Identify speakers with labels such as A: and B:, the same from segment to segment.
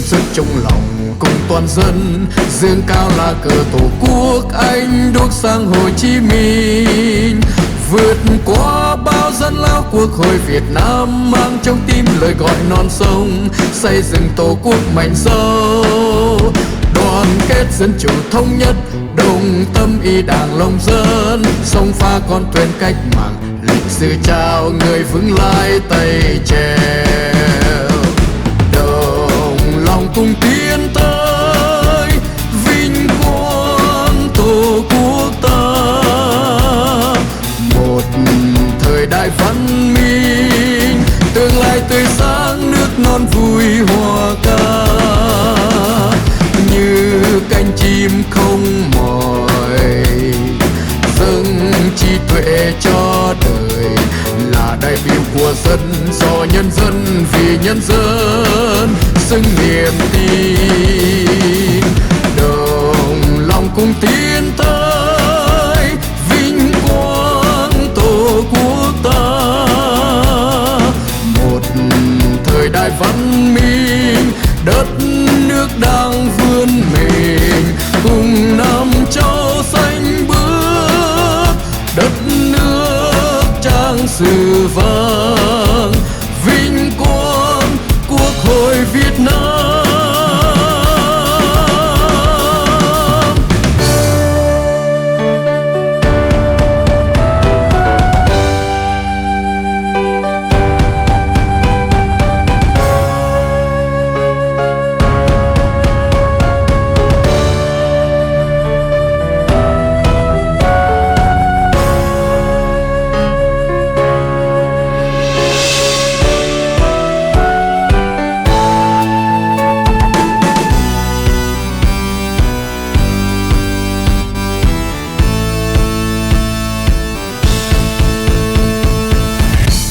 A: sức chung lòng cùng toàn dân, dương cao lá cờ tổ quốc anh đuốc sang Hồ Chí Minh. Vượt qua bao gian lao cuộc hội Việt Nam, mang trong tim lời gọi non sông, xây dựng tổ quốc mạnh sâu. Đoàn kết dân chủ thống nhất, đồng tâm y đảng lòng dân, sông pha con thuyền cách mạng, lịch sử trao người vững lái tay chèo. Đồng lòng cùng tiến tới vinh quang tổ quốc ta, một thời đại văn minh, tương lai tươi sáng, nước non vui hoa ca. Như cánh chim không mỏi, dâng trí tuệ cho đời, là đại biểu của dân, do nhân dân, vì nhân dân, xứng niềm tin. Đồng lòng cùng tiến tới vinh quang tổ quốc ta, một thời đại văn minh, đất nước đang vươn mình, cùng Nam Châu xanh bước, đất nước trang sử vang, vinh quang Quốc hội Việt Nam.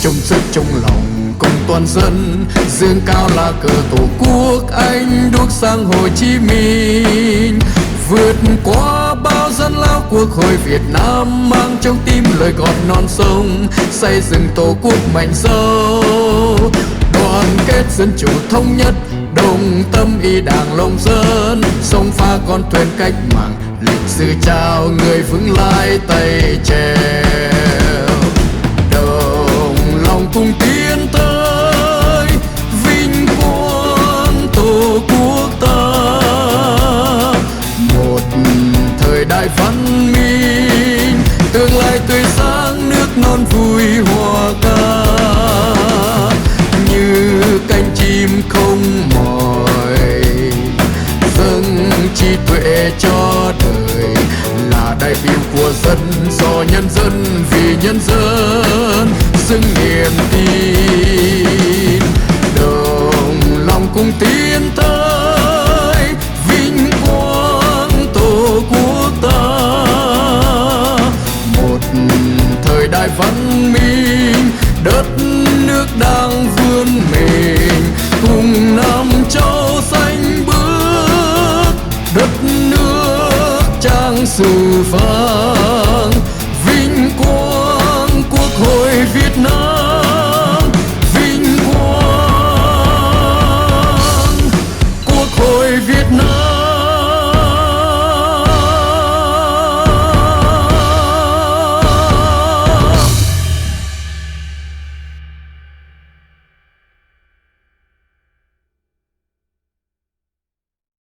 A: Chung sức chung lòng cùng toàn dân, dương cao lá cờ tổ quốc anh đuốc sang Hồ Chí Minh. Vượt qua bao gian lao cuộc hội Việt Nam, mang trong tim lời gọi non sông, xây dựng tổ quốc mạnh sâu. Đoàn kết dân chủ thống nhất, đồng tâm y đảng lòng dân, sông pha con thuyền cách mạng, lịch sử trao người vững lái tay chèo. Lòng cùng tiến tới vinh quang tổ quốc ta, một thời đại văn minh, tương lai tươi sáng, nước non vui hoa ca. Như cánh chim không mỏi, dâng trí tuệ cho đời, là đại biểu của dân, do nhân dân, vì nhân dân, xứng niềm tin. Đồng lòng cùng tiến tới vinh quang tổ quốc ta, một thời đại văn minh, đất nước đang vươn mình, cùng Nam Châu xanh bước, đất nước trang sử vang,